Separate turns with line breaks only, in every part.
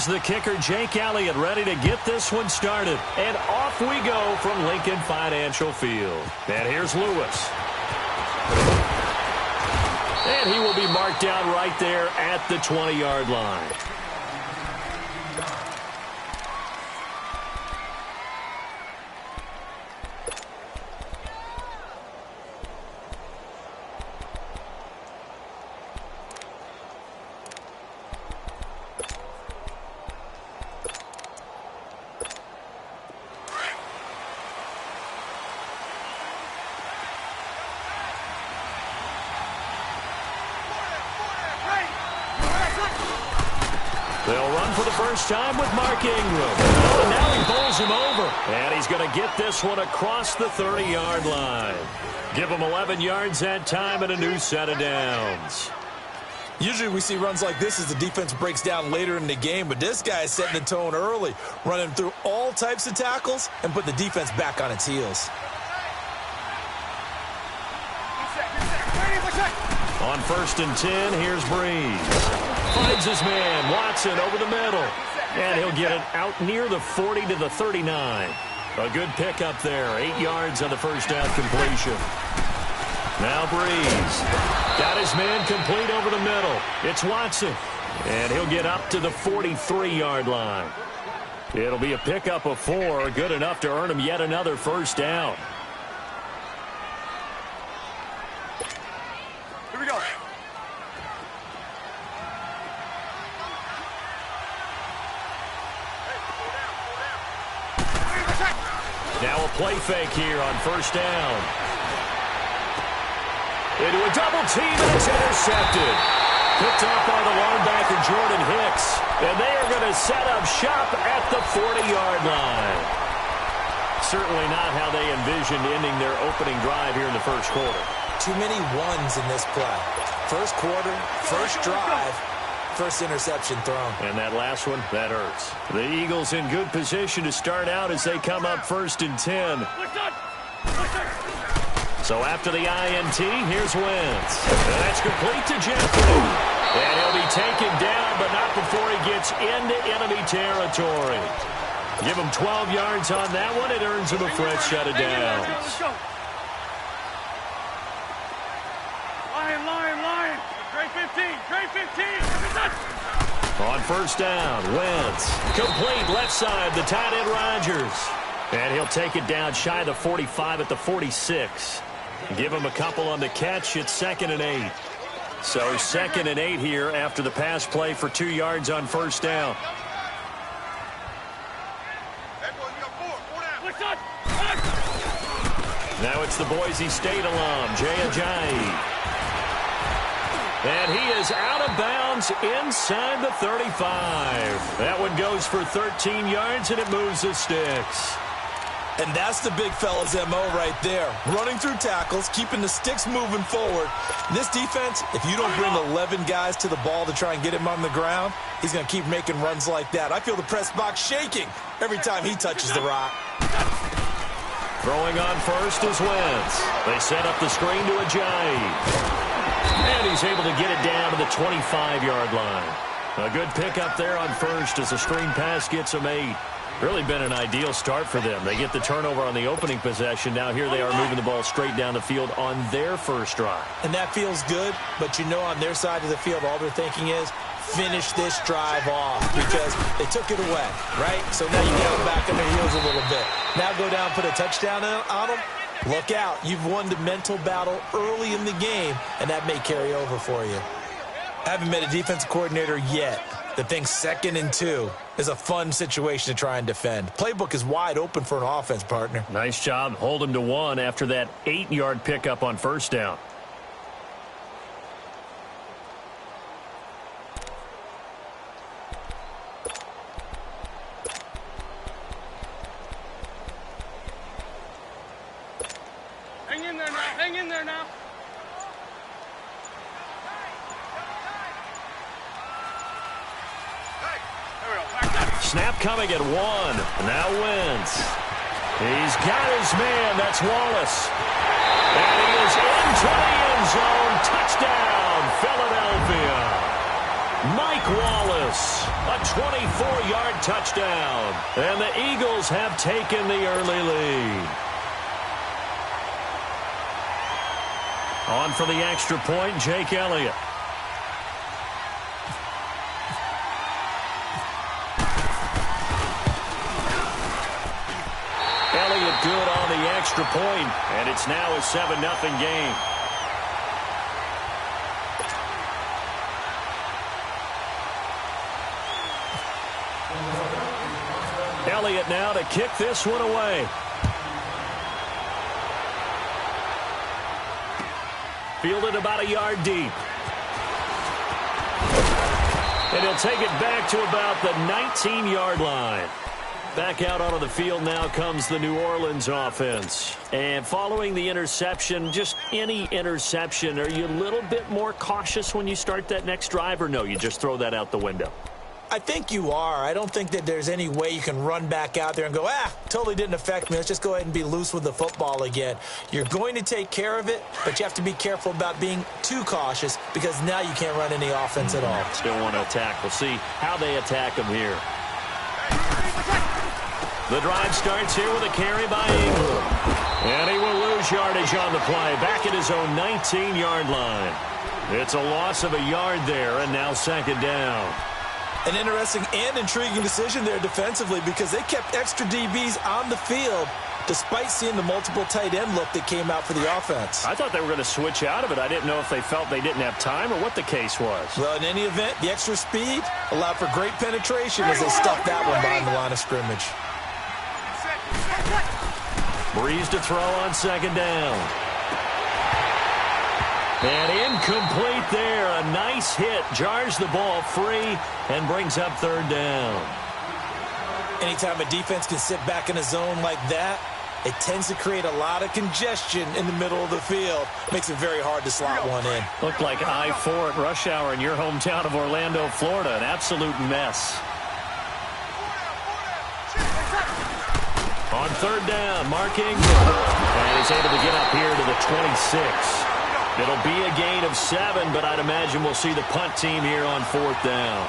Here's the kicker, Jake Elliott, ready to get this one started. And off we go from Lincoln Financial Field. And here's Lewis. And he will be marked down right there at the 20-yard line. They'll run for the first time with Mark Ingram. Oh, and now he bowls him over. And he's going to get this one across the 30-yard line. Give him 11 yards that time and a new set of downs.
Usually we see runs like this as the defense breaks down later in the game, but this guy is setting the tone early, running through all types of tackles and putting the defense back on its heels.
On 1st and 10, here's Breeze. Finds his man, Watson, over the middle. And he'll get it out near the 40 to the 39. A good pickup there. 8 yards on the first down completion. Now Breeze. Got his man complete over the middle. It's Watson. And he'll get up to the 43-yard line. It'll be a pickup of 4. Good enough to earn him yet another first down. Now a play fake here on first down. Into a double team, and it's intercepted. Picked up by the linebacker, Jordan Hicks. And they are going to set up shop at the 40-yard line. Certainly not how they envisioned ending their opening drive here in the first quarter.
Too many ones in this play. First quarter, first drive. First interception thrown.
And that last one, that hurts. The Eagles in good position to start out as they come up 1st and 10. So after the INT, here's Wentz. And that's complete to Jeffrey. And he'll be taken down, but not before he gets into enemy territory. Give him 12 yards on that one. It earns him a fresh set of downs.
Line. Trey 15.
On first down, Wentz. Complete left side, the tight end Rodgers. And he'll take it down shy of the 45 at the 46. Give him a couple on the catch. It's 2nd and 8. So 2nd and 8 here after the pass play for 2 yards on first down. Now it's the Boise State alum, Jay Ajayi. And he is out of bounds inside the 35. That one goes for 13 yards, and it moves the sticks.
And that's the big fella's MO right there. Running through tackles, keeping the sticks moving forward. This defense, if you don't bring 11 guys to the ball to try and get him on the ground, he's going to keep making runs like that. I feel the press box shaking every time he touches the rock.
Throwing on first is Wentz. They set up the screen to Ajayi. And he's able to get it down to the 25-yard line. A good pickup there on first as the screen pass gets them 8. Really been an ideal start for them. They get the turnover on the opening possession. Now here they are moving the ball straight down the field on their first drive.
And that feels good, but you know on their side of the field all they're thinking is finish this drive off because they took it away, right? So now you get them back on their heels a little bit. Now go down, put a touchdown on them. Look out. You've won the mental battle early in the game, and that may carry over for you. I haven't met a defensive coordinator yet that thinks 2nd and 2 is a fun situation to try and defend. Playbook is wide open for an offense, partner.
Nice job. Hold him to 1 after that 8-yard pickup on first down.
Hang in there now.
Snap coming at 1. Now Wentz. He's got his man. That's Wallace. And he is into the end zone. Touchdown, Philadelphia. Mike Wallace, a 24-yard touchdown. And the Eagles have taken the early lead. On for the extra point, Jake Elliott. Elliott good on the extra point, and it's now a 7-0 game. Elliott now to kick this one away. Fielded about a yard deep. And he'll take it back to about the 19-yard line. Back out onto the field now comes the New Orleans offense. And following the interception, just any interception, are you a little bit more cautious when you start that next drive, or no, you just throw that out the window?
I think you are. I don't think that there's any way you can run back out there and go, totally didn't affect me. Let's just go ahead and be loose with the football again. You're going to take care of it, but you have to be careful about being too cautious because now you can't run any offense at all.
Still want to attack. We'll see how they attack them here. The drive starts here with a carry by Ingram. And he will lose yardage on the play, back at his own 19-yard line. It's a loss of a yard there, and now second down.
An interesting and intriguing decision there defensively because they kept extra DBs on the field despite seeing the multiple tight end look that came out for the offense.
I thought they were going to switch out of it. I didn't know if they felt they didn't have time or what the case was.
Well, in any event, the extra speed allowed for great penetration as they stuffed that one behind the line of scrimmage.
Breeze to throw on second down. And incomplete there. A nice hit. Jars the ball free and brings up third down.
Anytime a defense can sit back in a zone like that, it tends to create a lot of congestion in the middle of the field. Makes it very hard to slot one in.
Looked like I-4 at rush hour in your hometown of Orlando, Florida. An absolute mess. On third down, Mark Ingram. And he's able to get up here to the 26. It'll be a gain of 7, but I'd imagine we'll see the punt team here on fourth down.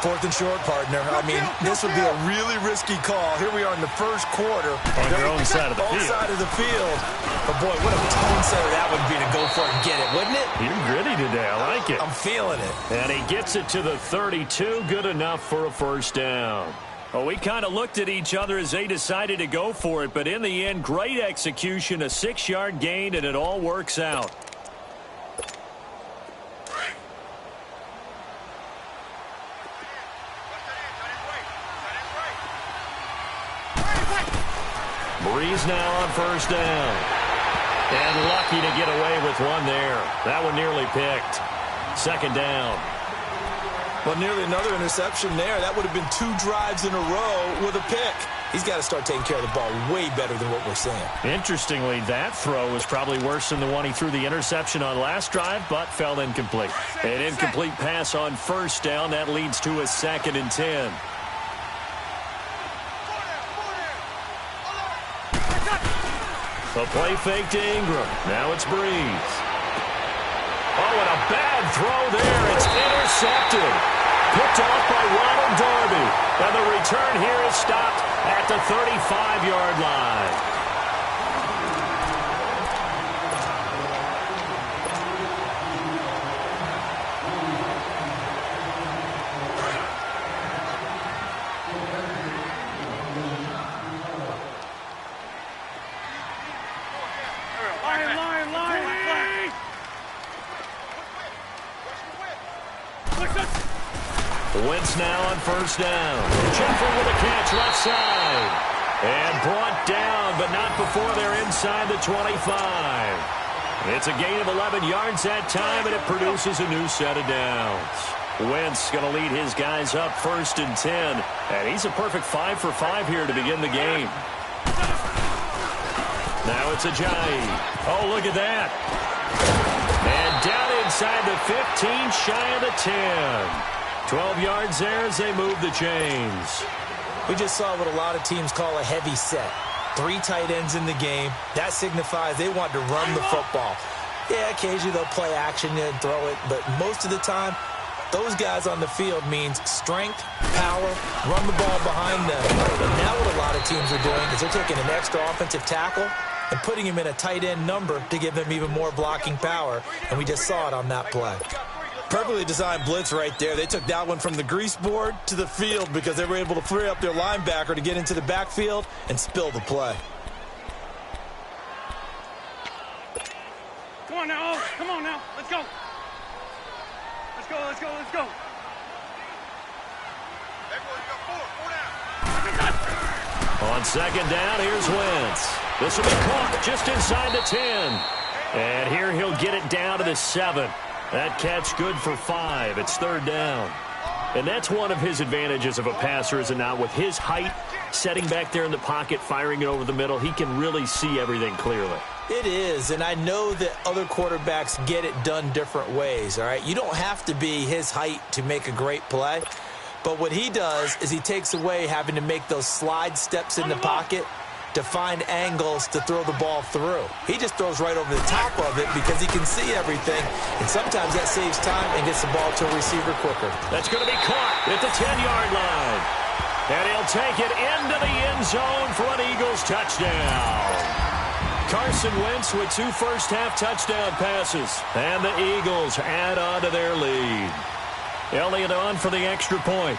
Fourth and short, partner. I mean, this would be a really risky call. Here we are in the first quarter.
On your own side of the field.
Side of the field. But, boy, what a tone setter that would be to go for it and get it, wouldn't it?
You're gritty today. I like it.
I'm feeling it.
And he gets it to the 32. Good enough for a first down. Well, we kind of looked at each other as they decided to go for it, but in the end, great execution, a 6-yard gain, and it all works out. Breeze now on first down. And lucky to get away with one there. That one nearly picked. Second down.
Well, nearly another interception there. That would have been 2 drives in a row with a pick. He's got to start taking care of the ball way better than what we're seeing.
Interestingly, that throw was probably worse than the one he threw the interception on last drive, but fell incomplete. An incomplete pass on first down. That leads to a 2nd and 10. The play fake to Ingram. Now it's Breeze. Oh, and a bad throw there. It's intercepted. Picked off by Ronald Darby. And the return here is stopped at the 35-yard line. Wentz now on first down. Jeffrey with a catch left side. And brought down, but not before they're inside the 25. It's a gain of 11 yards that time, and it produces a new set of downs. Wentz going to lead his guys up 1st and 10. And he's a perfect 5 for 5 here to begin the game. Now it's Ajayi. Oh, look at that. And down inside the 15, shy of the 10. 12 yards there as they move the chains.
We just saw what a lot of teams call a heavy set. 3 tight ends in the game. That signifies they want to run the football. Yeah, occasionally they'll play action and throw it, but most of the time Those guys on the field means strength, power, run the ball behind them. And now what a lot of teams are doing is they're taking an extra offensive tackle and putting him in a tight end number to give them even more blocking power. And we just saw it on that play.
Perfectly designed blitz right there. They took that one from the grease board to the field because they were able to free up their linebacker to get into the backfield and spill the play.
Come on now, come on now. Let's go. Let's go, let's go, let's go.
On second down, here's Wentz. This will be caught just inside the 10. And here he'll get it down to the 7. That catch good for 5. It's third down. And that's one of his advantages of a passer, is it not? With his height, setting back there in the pocket, firing it over the middle, he can really see everything clearly.
It is, and I know that other quarterbacks get it done different ways, all right? You don't have to be his height to make a great play, but what he does is he takes away having to make those slide steps in the pocket to find angles to throw the ball through. He just throws right over the top of it because he can see everything, and sometimes that saves time and gets the ball to a receiver quicker.
That's going to be caught at the 10-yard line. And he'll take it into the end zone for an Eagles touchdown. Carson Wentz with 2 first-half touchdown passes. And the Eagles add on to their lead. Elliott on for the extra point.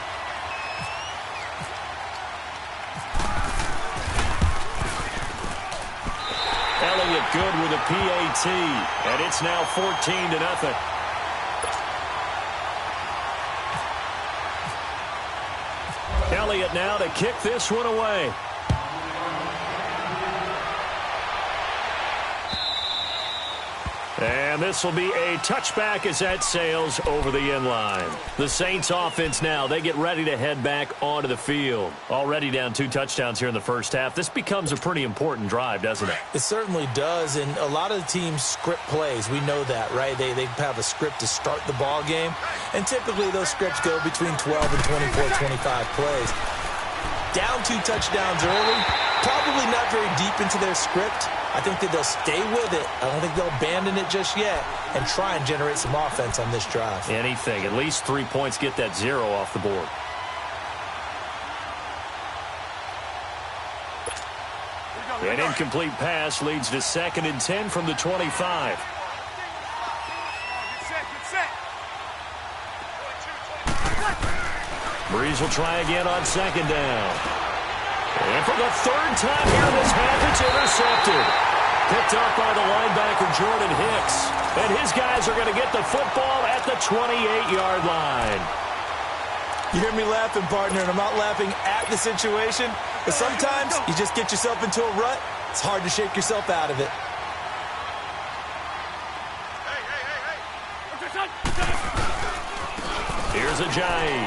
Elliott good with a PAT. And it's now 14-0. Elliott now to kick this one away. And this will be a touchback as that sails over the end line. The Saints offense now, they get ready to head back onto the field. Already down 2 touchdowns here in the first half. This becomes a pretty important drive, doesn't it?
It certainly does, and a lot of the teams script plays. We know that, right? They have a script to start the ball game, and typically those scripts go between 12 and 24, 25 plays. Down 2 touchdowns early, probably not very deep into their script. I think that they'll stay with it. I don't think they'll abandon it just yet and try and generate some offense on this drive.
Anything. At least 3 points, get that 0 off the board. An incomplete pass leads to 2nd and 10 from the 25. Breeze will try again on 2nd down. And for the 3rd time here in this half, it's intercepted. Picked up by the linebacker, Jordan Hicks. And his guys are going to get the football at the 28-yard line.
You hear me laughing, partner, and I'm not laughing at the situation. But sometimes you just get yourself into a rut. It's hard to shake yourself out of it.
Here's Ajayi.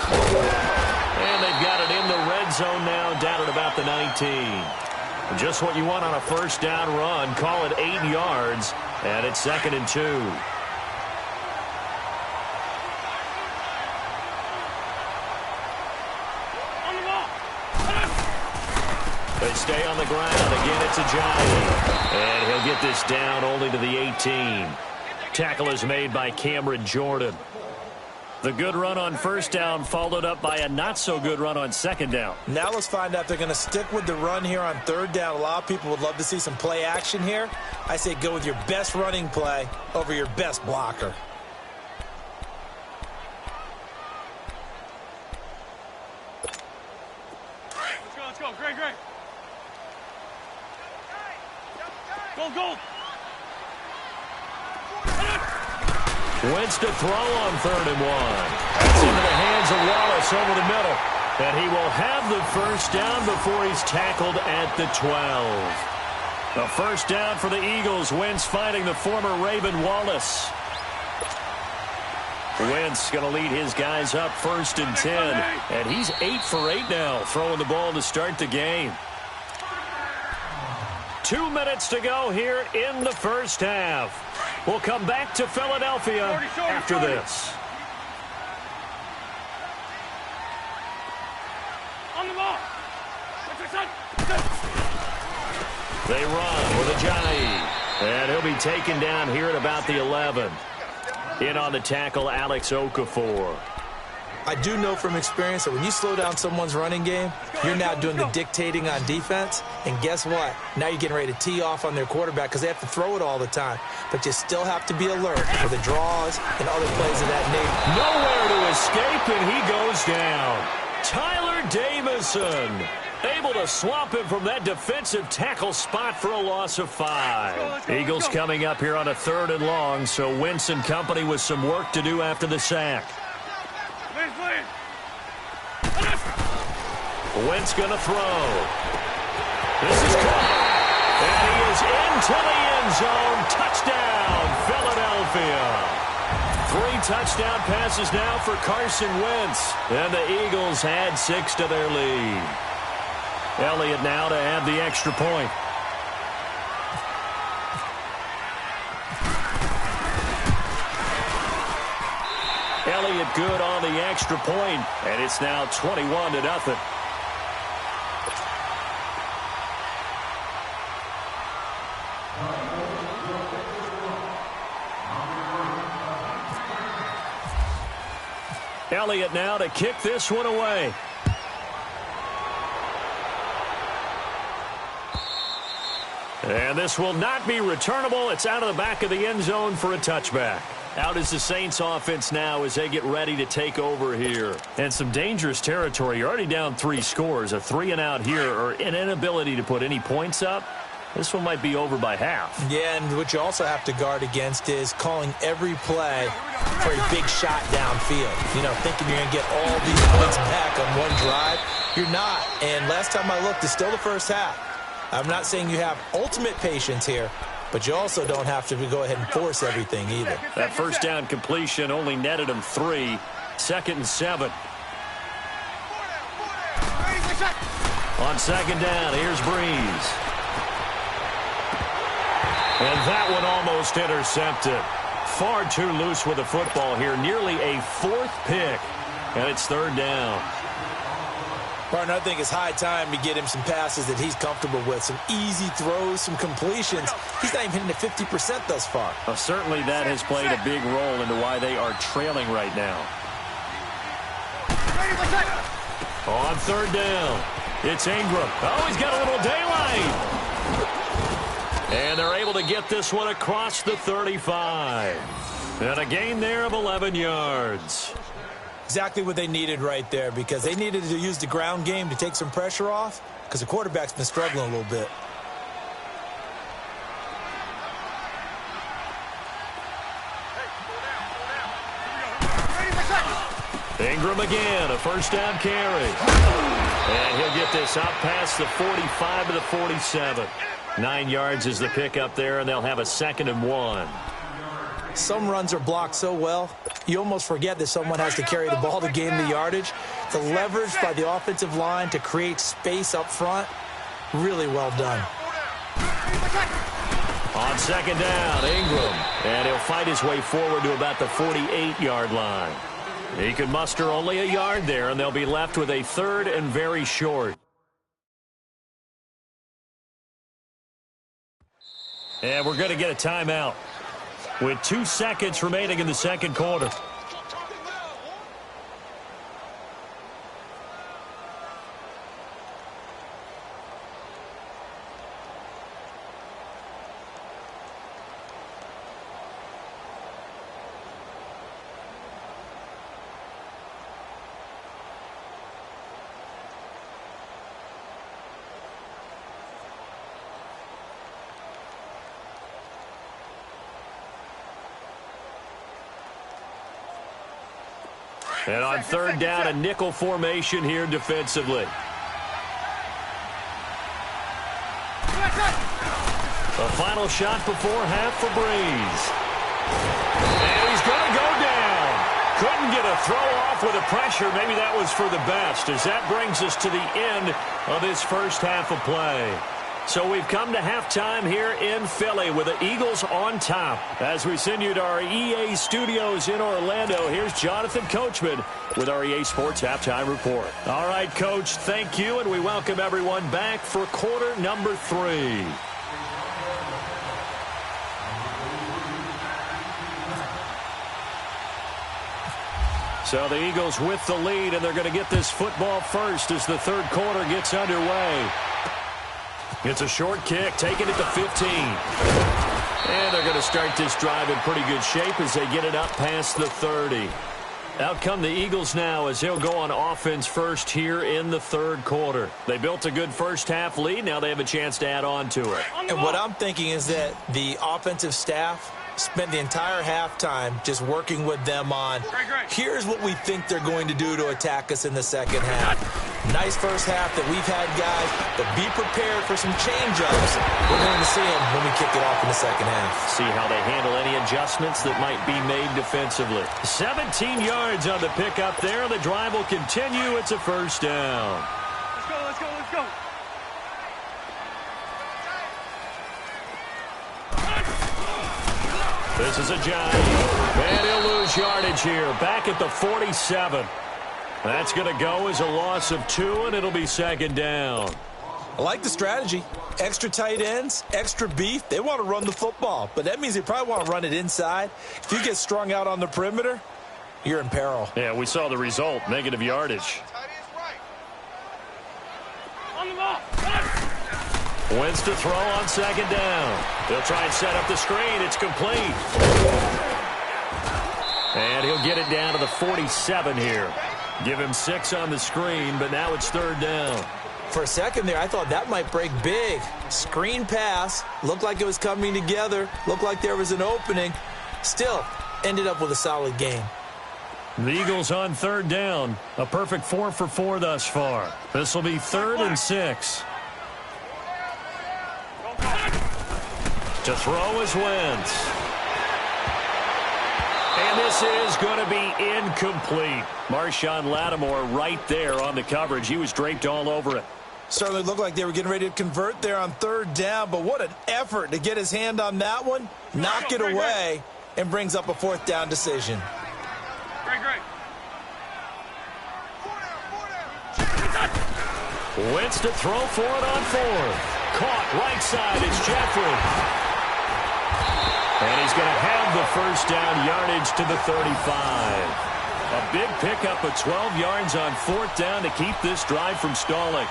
And they've got it in the red zone now, down at about the 19. Just what you want on a first down run. Call it 8 yards, and it's 2nd and 2. They stay on the ground. Again, it's Ajayi. And he'll get this down only to the 18. Tackle is made by Cameron Jordan. The good run on first down followed up by a not-so-good run on 2nd down.
Now let's find out if they're going to stick with the run here on 3rd down. A lot of people would love to see some play action here. I say go with your best running play over your best blocker.
Let's go. Great. Go.
Wentz to throw on 3rd and 1. That's into the hands of Wallace over the middle. And he will have the first down before he's tackled at the 12. A first down for the Eagles. Wentz finding the former Raven Wallace. Wentz going to lead his guys up 1st and 10. And he's 8 for 8 now, throwing the ball to start the game. 2 minutes to go here in the first half. We'll come back to Philadelphia after this.
On the ball.
They run with Ajayi. And he'll be taken down here at about the 11. In on the tackle, Alex Okafor.
I do know from experience that when you slow down someone's running game, you're now doing the dictating on defense. And guess what? Now you're getting ready to tee off on their quarterback because they have to throw it all the time. But you still have to be alert for the draws and other plays of that nature.
Nowhere to escape, and he goes down. Tyler Davison able to swamp him from that defensive tackle spot for a loss of 5. Eagles coming up here on a 3rd and long, so Wentz and company with some work to do after the sack. Wentz going to throw. This is caught. And he is into the end zone. Touchdown, Philadelphia. 3 touchdown passes now for Carson Wentz. And the Eagles add 6 to their lead. Elliott now to add the extra point. Elliott good on the extra point, and it's now 21-0. Elliott now to kick this one away. And this will not be returnable. It's out of the back of the end zone for a touchback. Out is the Saints offense now as they get ready to take over here. And some dangerous territory. You're already down 3 scores. A 3-and-out here or an inability to put any points up. This one might be over by half.
Yeah, and what you also have to guard against is calling every play for a big shot downfield. You know, thinking you're going to get all these points back on one drive. You're not. And last time I looked, it's still the first half. I'm not saying you have ultimate patience here, but you also don't have to go ahead and force everything either.
That first down completion only netted him 3. 2nd and 7. On 2nd down, here's Breeze. And that one almost intercepted. Far too loose with the football here. Nearly a 4th pick. And it's 3rd down.
Partner, I think it's high time to get him some passes that he's comfortable with. Some easy throws, some completions. He's not even hitting the 50% thus far.
Well, certainly that has played a big role into why they are trailing right now. On 3rd down, it's Ingram. Oh, he's got a little daylight. And they're able to get this one across the 35. And a gain there of 11 yards.
Exactly what they needed right there, because they needed to use the ground game to take some pressure off, because the quarterback's been struggling a little bit.
Ingram again, a 1st down carry. And he'll get this out past the 45 to the 47. 9 yards is the pickup there, and they'll have a 2nd and 1.
Some runs are blocked so well, you almost forget that someone has to carry the ball to gain the yardage. The leverage by the offensive line to create space up front, really well done.
On 2nd down, Ingram. And he'll fight his way forward to about the 48-yard line. He could muster only a yard there, and they'll be left with a 3rd and very short. And we're going to get a timeout with 2 seconds remaining in the 2nd quarter. And on 3rd down, a nickel formation here defensively. A final shot before half for Breeze. And he's going to go down. Couldn't get a throw off with the pressure. Maybe that was for the best, as that brings us to the end of this first half of play. So we've come to halftime here in Philly with the Eagles on top. As we send you to our EA studios in Orlando, here's Jonathan Coachman with our EA Sports Halftime Report. All right, Coach, thank you, and we welcome everyone back for quarter number 3. So the Eagles with the lead, and they're going to get this football first as the third quarter gets underway. It's a short kick, taking it to 15. And they're going to start this drive in pretty good shape as they get it up past the 30. Out come the Eagles now as they'll go on offense first here in the third quarter. They built a good first half lead. Now they have a chance to add on to it.
And what I'm thinking is that the offensive staff spent the entire halftime just working with them on, here's what we think they're going to do to attack us in the second half. Nice first half that we've had, guys, but be prepared for some change-ups. We're going to see them when we kick it off in the second half.
See how they handle any adjustments that might be made defensively. 17 yards on the pickup there. The drive will continue. It's a first down.
Let's go, let's go, let's go.
This is a giant, and he'll lose yardage here. Back at the 47. That's going to go as a loss of 2, and it'll be second down.
I like the strategy. Extra tight ends, extra beef. They want to run the football, but that means they probably want to run it inside. If you get strung out on the perimeter, you're in peril.
Yeah, we saw the result, negative yardage.
On the ball.
Wins to throw on second down. They'll try and set up the screen. It's complete. And he'll get it down to the 47 here. Give him 6 on the screen, but now it's third down.
For a second there, I thought that might break big. Screen pass. Looked like it was coming together. Looked like there was an opening. Still, ended up with a solid game.
The Eagles on third down. A perfect 4 for 4 thus far. This will be 3rd and 6. To throw is Wentz. And this is going to be incomplete. Marshawn Lattimore right there on the coverage. He was draped all over it.
Certainly looked like they were getting ready to convert there on third down, but what an effort to get his hand on that one, knock it away, and brings up a 4th down decision.
Great.
Wentz to throw for it on 4th. Caught right side is Jeffrey. And he's going to have the first down, yardage to the 35. A big pickup of 12 yards on 4th down to keep this drive from stalling.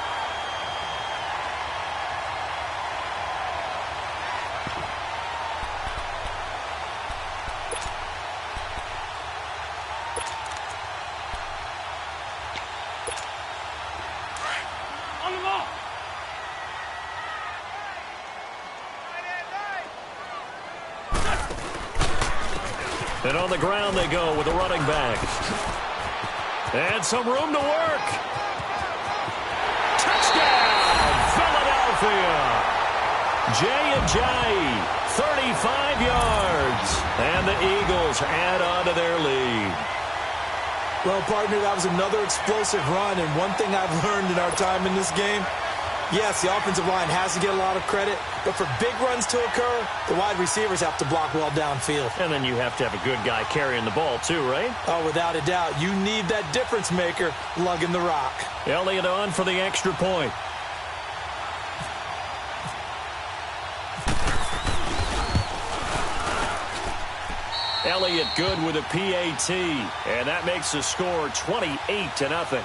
On the ball.
And on the ground they go with a running back. And some room to work. Touchdown, Philadelphia. Jay 35 yards. And the Eagles add on to their lead.
Well, partner, that was another explosive run, and one thing I've learned in our time in this game, yes, the offensive line has to get a lot of credit, but for big runs to occur, the wide receivers have to block well downfield.
And then you have to have a good guy carrying the ball too, right?
Oh, without a doubt. You need that difference maker lugging the rock.
Elliott on for the extra point. Elliott good with a PAT, and that makes the score 28-0.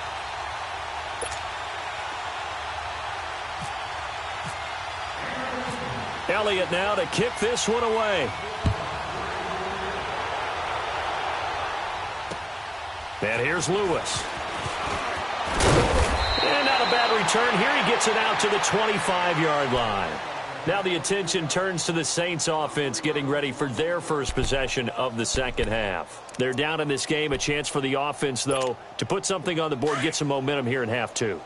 Elliott now to kick this one away. And here's Lewis. And not a bad return here. He gets it out to the 25-yard line. Now the attention turns to the Saints offense getting ready for their first possession of the second half. They're down in this game. A chance for the offense, though, to put something on the board, get some momentum here in half 2.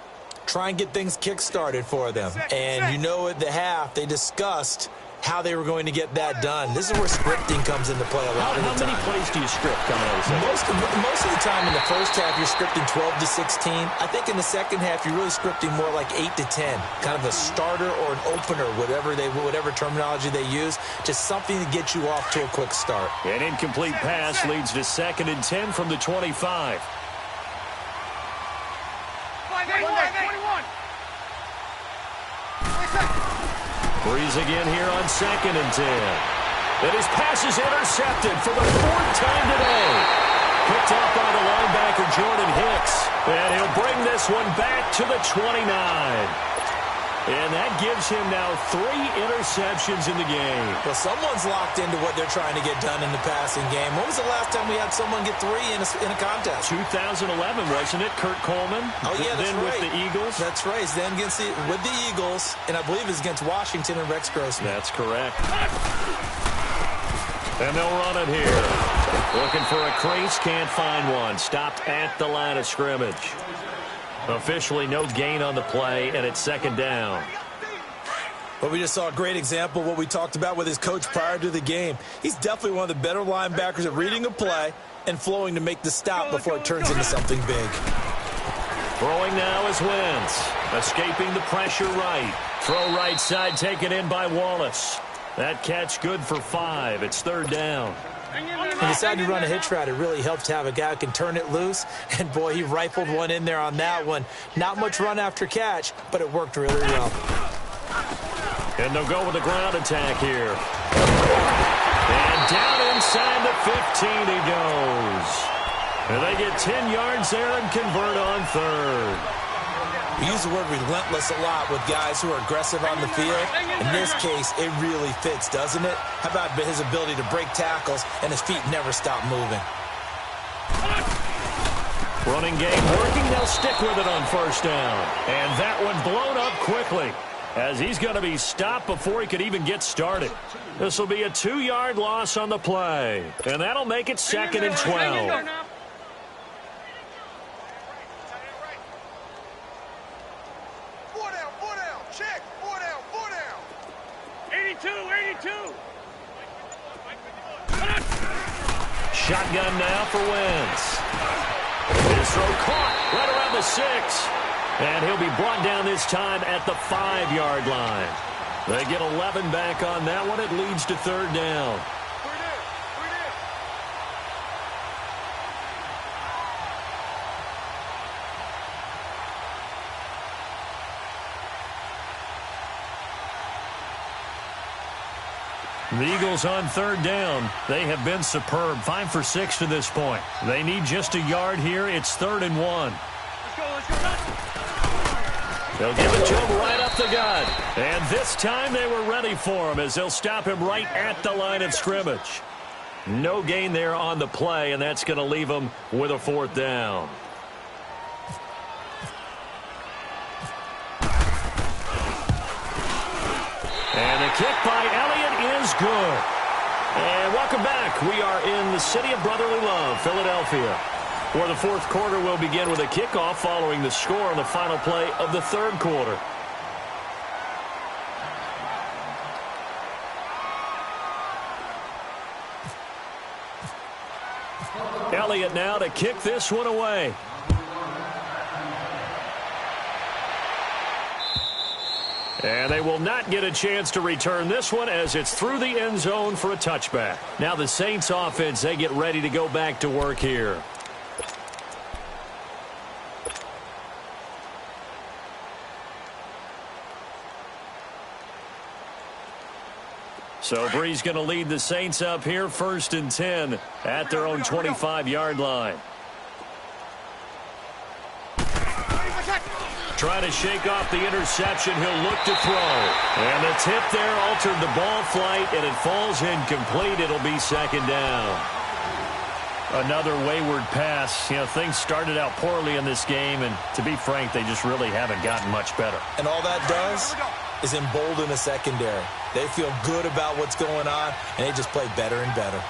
Try and get things kick-started for them. And you know at the half, they discussed how they were going to get that done. This is where scripting comes into play a lot of the time.
How many plays do you script coming out of the second?
Most of the time in the first half, you're scripting 12 to 16. I think in the second half, you're really scripting more like 8 to 10. Kind of a starter or an opener, whatever terminology they use. Just something to get you off to a quick start.
An incomplete pass leads to 2nd and 10 from the 25.
21.
Breeze again here on 2nd and 10. And his pass is intercepted for the 4th time today. Picked up by the linebacker, Jordan Hicks. And he'll bring this one back to the 29. And that gives him now 3 interceptions in the game.
Well, someone's locked into what they're trying to get done in the passing game. When was the last time we had someone get 3 in a contest?
2011, wasn't it? Kurt Coleman.
Oh, yeah, that's
then
right.
with the Eagles.
That's right. Then with the Eagles, and I believe it's against Washington and Rex Grossman.
That's correct. And they'll run it here. Looking for a crease, can't find one. Stopped at the line of scrimmage. Officially no gain on the play, and it's second down.
But we just saw a great example of what we talked about with his coach prior to the game. He's definitely one of the better linebackers at reading a play and flowing to make the stop before it turns into something big.
Throwing now is Wentz. Escaping the pressure right. Throw right side taken in by Wallace. That catch good for 5. It's third down.
He decided to run a hitch route. It really helps to have a guy who can turn it loose. And, boy, he rifled one in there on that one. Not much run after catch, but it worked really well.
And they'll go with a ground attack here. And down inside the 15 he goes. And they get 10 yards there and convert on third.
We use the word relentless a lot with guys who are aggressive on the field. In this case, it really fits, doesn't it? How about his ability to break tackles and his feet never stop moving?
Running game working. They'll stick with it on first down. And that one blown up quickly as he's going to be stopped before he could even get started. This will be a 2-yard loss on the play. And that'll make it second and 12. Shotgun now for Wentz. His throw caught right around the 6. And he'll be brought down this time at the 5-yard line. They get 11 back on that one. It leads to third down. The Eagles on third down. They have been superb. 5 for 6 to this point. They need just a yard here. It's 3rd and 1.
Let's go.
They'll give it to him right up the gut. And this time they were ready for him as they'll stop him right at the line of scrimmage. No gain there on the play, and that's going to leave him with a 4th down. And the kick by Elliott is good. And welcome back. We are in the city of brotherly love, Philadelphia, where the 4th quarter will begin with a kickoff following the score on the final play of the 3rd quarter. Elliott now to kick this one away. And they will not get a chance to return this one as it's through the end zone for a touchback. Now the Saints offense, they get ready to go back to work here. So Bree's going to lead the Saints up here, 1st and 10 at their own 25-yard line. Trying to shake off the interception. He'll look to throw. And the tip there altered the ball flight, and it falls incomplete. It'll be 2nd down. Another wayward pass. You know, things started out poorly in this game, and to be frank, they just really haven't gotten much better.
And all that does is embolden the secondary. They feel good about what's going on, and they just play better and better.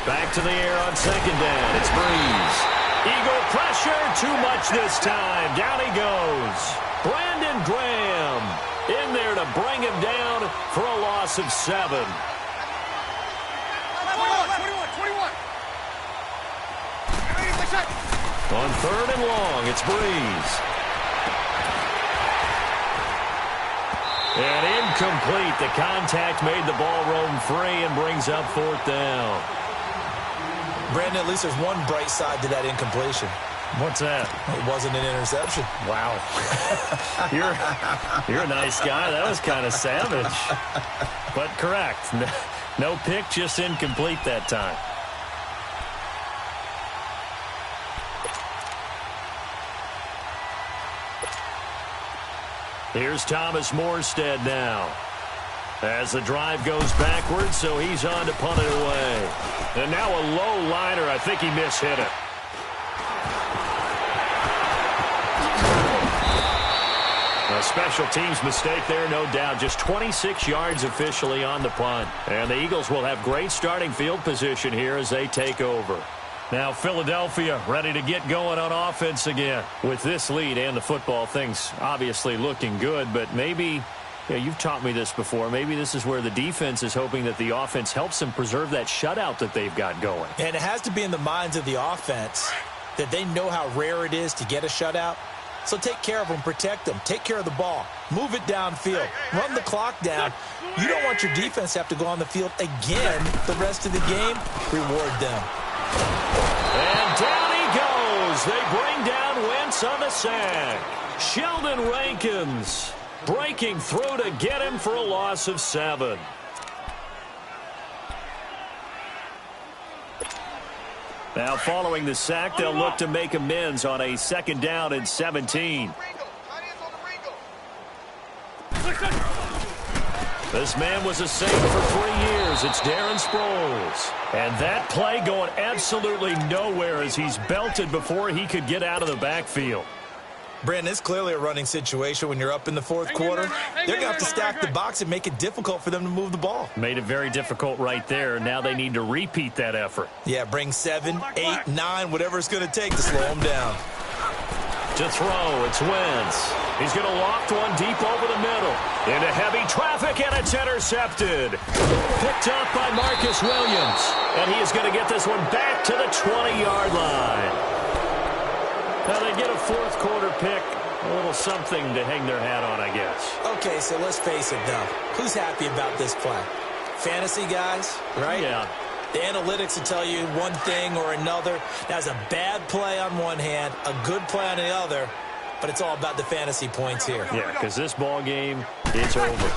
Back to the air on 2nd down. It's Breeze. Eagle pressure, too much this time. Down he goes. Brandon Graham in there to bring him down for a loss of 7.
21.
On 3rd and long, it's Breeze. And incomplete. The contact made the ball roam free and brings up 4th down.
Brandon, at least there's one bright side to that incompletion.
What's that?
It wasn't an interception.
Wow. You're a nice guy. That was kind of savage. But correct. No pick, just incomplete that time. Here's Thomas Morstead now. As the drive goes backwards, so he's on to punt it away. And now a low liner. I think he mishit it. A special teams mistake there, no doubt. Just 26 yards officially on the punt. And the Eagles will have great starting field position here as they take over. Now Philadelphia ready to get going on offense again. With this lead and the football, things obviously looking good, but maybe... Yeah, you've taught me this before. Maybe this is where the defense is hoping that the offense helps them preserve that shutout that they've got going.
And it has to be in the minds of the offense that they know how rare it is to get a shutout. So take care of them, protect them, take care of the ball, move it downfield, run the clock down. You don't want your defense to have to go on the field again the rest of the game. Reward them.
And down he goes. They bring down Wentz on the sack. Sheldon Rankins breaking through to get him for a loss of 7. Now following the sack, they'll look to make amends on a 2nd down and 17. This man was a Saint for 3 years. It's Darren Sproles. And that play going absolutely nowhere as he's belted before he could get out of the backfield.
Brandon, it's clearly a running situation when you're up in the 4th quarter. They're going to have to stack the box and make it difficult for them to move the ball.
Made it very difficult right there. Now they need to repeat that effort.
Yeah, bring 7, 8, 9, whatever it's going to take to slow them down.
To throw, it's Wentz. He's going to loft one deep over the middle. Into heavy traffic, and it's intercepted. Picked up by Marcus Williams. And he is going to get this one back to the 20-yard line. Now they get a 4th quarter pick, a little something to hang their hat on, I guess.
Okay, so let's face it, though. Who's happy about this play? Fantasy guys, right?
Yeah.
The analytics will tell you one thing or another. That's a bad play on one hand, a good play on the other, but it's all about the fantasy points here.
Yeah, because this ball game, it's over.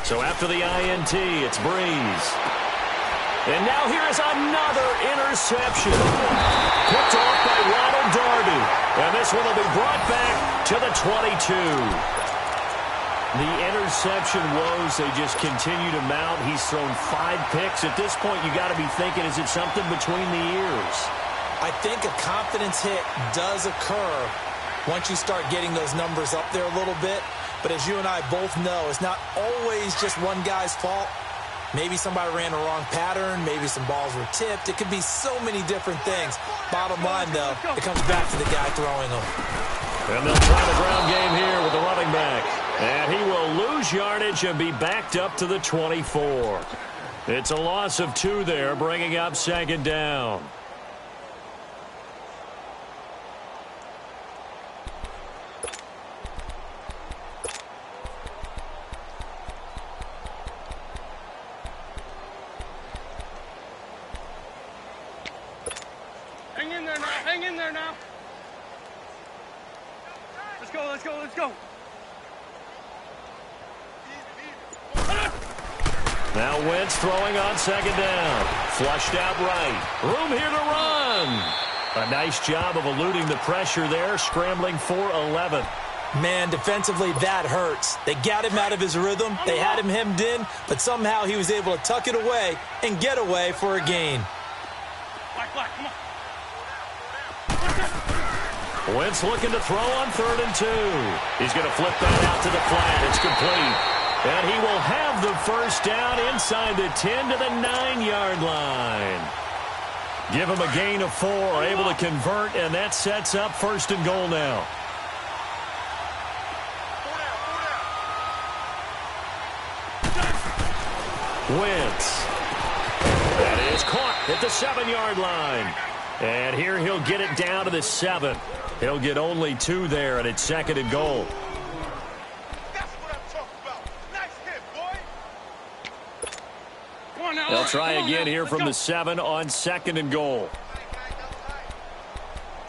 So after the INT, it's Breeze. And now here is another interception. Picked off by Ronald Darby. And this one will be brought back to the 22. The interception woes, they just continue to mount. He's thrown 5 picks. At this point, you got to be thinking, is it something between the ears?
I think a confidence hit does occur once you start getting those numbers up there a little bit. But as you and I both know, it's not always just one guy's fault. Maybe somebody ran the wrong pattern. Maybe some balls were tipped. It could be so many different things. Bottom line, though, it comes back to the guy throwing them.
And they'll try the ground game here with the running back. And he will lose yardage and be backed up to the 24. It's a loss of 2 there, bringing up 2nd down.
Hang in there now. Hang in there now. Let's go, let's go, let's go.
Now Wentz throwing on 2nd down. Flushed out right. Room here to run. A nice job of eluding the pressure there, scrambling for 11.
Man, defensively, that hurts. They got him out of his rhythm. They had him hemmed in, but somehow he was able to tuck it away and get away for a gain.
Black, come on.
Wentz looking to throw on 3rd and 2. He's going to flip that out to the flat. It's complete. And he will have the first down inside the 10 to the 9-yard line. Give him a gain of 4, able to convert, and that sets up 1st and goal now. Wentz. That is caught at the 7-yard line. And here he'll get it down to the 7. He'll get only 2 there, and it's 2nd and goal.
That's what I'm talking about. Nice hit, boy. Come on now.
They'll try again here from the 7 on 2nd and goal.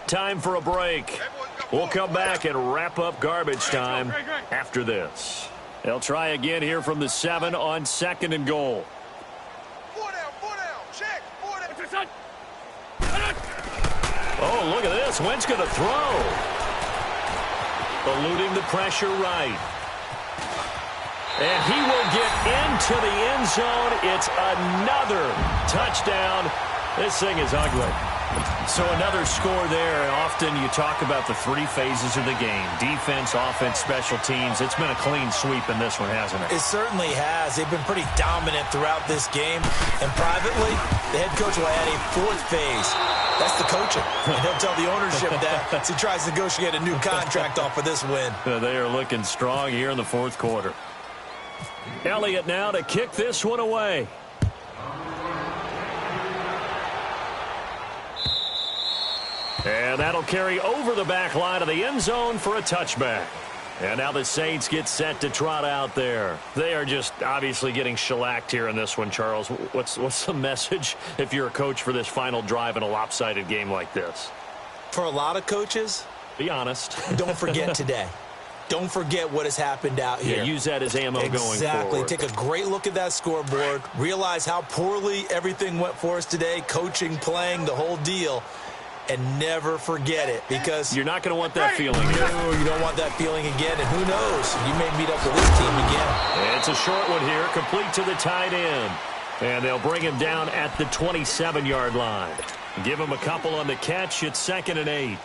Time for a break. We'll come back and wrap up garbage time after this. They'll try again here from the 7 on 2nd and goal.
4 down, check, 4 down.
Oh, look at this. Wentz going to throw. eluding the pressure right. And he will get into the end zone. It's another touchdown. This thing is ugly. So another score there. And often you talk about the three phases of the game: defense, offense, special teams. It's been a clean sweep in this one, hasn't it?
It certainly has. They've been pretty dominant throughout this game. And privately, the head coach will add a fourth phase. That's the coaching. And he'll tell the ownership that as he tries to negotiate a new contract off of this win.
They are looking strong here in the fourth quarter. Elliott now to kick this one away. And that'll carry over the back line of the end zone for a touchback. And now the Saints get set to trot out there. They are just obviously getting shellacked here in this one, Charles. What's the message if you're a coach for this final drive in a lopsided game like this?
For a lot of coaches,
be honest.
Don't forget today. Don't forget what has happened out here.
Yeah, use that as ammo going forward.
Exactly. Take a great look at that scoreboard. Realize how poorly everything went for us today. Coaching, playing, the whole deal. And never forget it, because
you're not going to want that feeling again.
No, you don't want that feeling again. And who knows? You may meet up with this team again.
It's a short one here, complete to the tight end. And they'll bring him down at the 27-yard line. Give him a couple on the catch. It's 2nd and 8.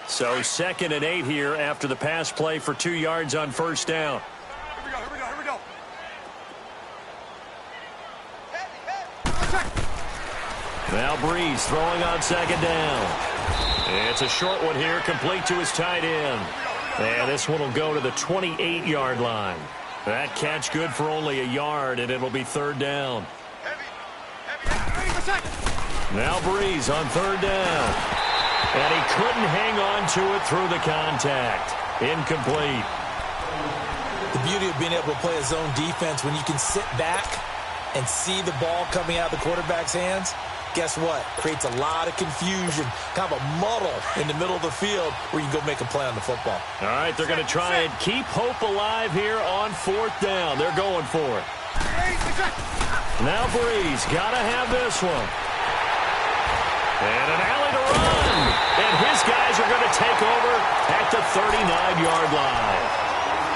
So 2nd and 8 here after the pass play for 2 yards on first down.
Here we go.
Now Breeze throwing on 2nd down. It's a short one here, complete to his tight end. And this one will go to the 28-yard line. That catch good for only a yard, and it'll be 3rd down. Now Breeze on 3rd down. And he couldn't hang on to it through the contact. Incomplete.
The beauty of being able to play a zone defense, when you can sit back and see the ball coming out of the quarterback's hands, guess what? Creates a lot of confusion, kind of a muddle in the middle of the field where you can go make a play on the football.
All right, they're going to try and keep hope alive here on 4th down. They're going for it. Now Breeze got to have this one. And an alley to run. And his guys are going to take over at the 39-yard line.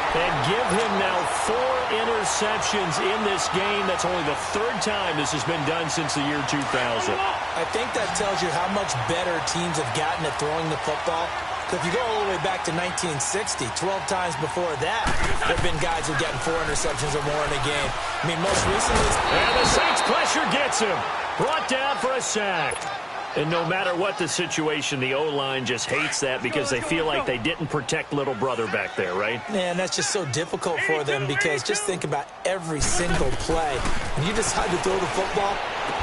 And give him now 4 interceptions in this game. That's only the 3rd time this has been done since the year 2000.
I think that tells you how much better teams have gotten at throwing the football. If you go all the way back to 1960, 12 times before that, there have been guys who've gotten 4 interceptions or more in a game. I mean, most recently...
And the Saints pressure gets him. Brought down for a sack. And no matter what the situation, the O-line just hates that because they feel like they didn't protect little brother back there, right?
Man, that's just so difficult for them, because just think about every single play. When you decide to throw the football,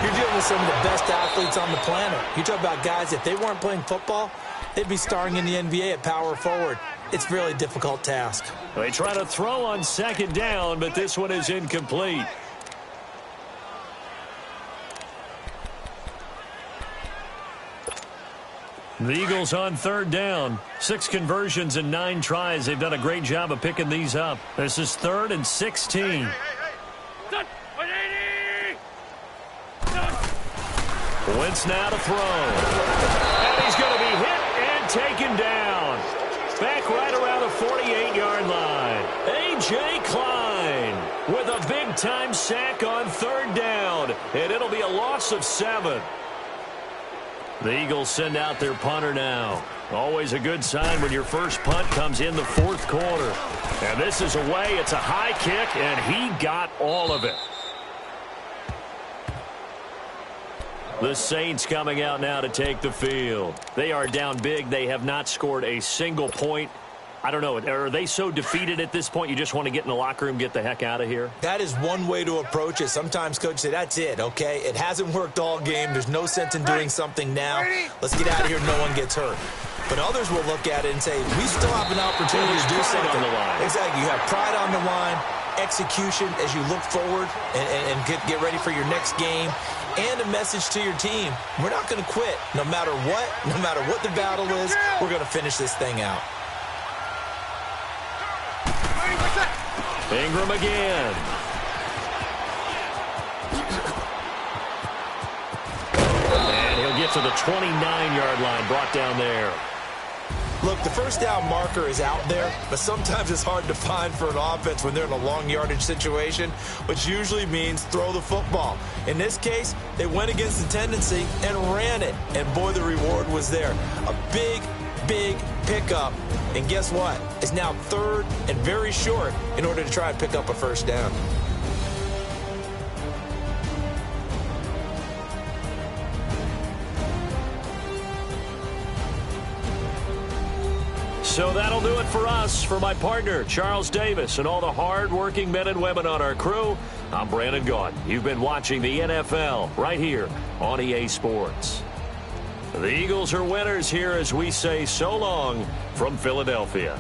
you're dealing with some of the best athletes on the planet. You talk about guys, if they weren't playing football, they'd be starring in the NBA at power forward. It's a really difficult task.
They try to throw on 2nd down, but this one is incomplete. The Eagles on 3rd down. 6 conversions and 9 tries. They've done a great job of picking these up. This is 3rd and 16. Wentz now to throw. And he's going to be hit and taken down. Back right around the 48-yard line. A.J. Klein with a big-time sack on 3rd down. And it'll be a loss of 7. The Eagles send out their punter now. Always a good sign when your first punt comes in the 4th quarter. And this is away. It's a high kick, and he got all of it. The Saints coming out now to take the field. They are down big. They have not scored a single point. I don't know. Are they so defeated at this point you just want to get in the locker room, get the heck out of here?
That is one way to approach it. Sometimes coaches say, that's it, okay? It hasn't worked all game. There's no sense in doing something now. Let's get out of here. No one gets hurt. But others will look at it and say, we still have an opportunity to do something.
On the line.
Exactly. You have pride on the line, execution as you look forward and get ready for your next game, and a message to your team. We're not going to quit. No matter what the battle is, we're going to finish this thing out.
Ingram again. And he'll get to the 29-yard line, brought down there.
Look, the first down marker is out there, but sometimes it's hard to find for an offense when they're in a long yardage situation, which usually means throw the football. In this case, they went against the tendency and ran it. And boy, the reward was there. A big pickup. And guess what? It's now third and very short in order to try and pick up a first down.
So that'll do it for us. For my partner, Charles Davis, and all the hard-working men and women on our crew, I'm Brandon Gaudin. You've been watching the NFL right here on EA Sports. The Eagles are winners here as we say so long from Philadelphia.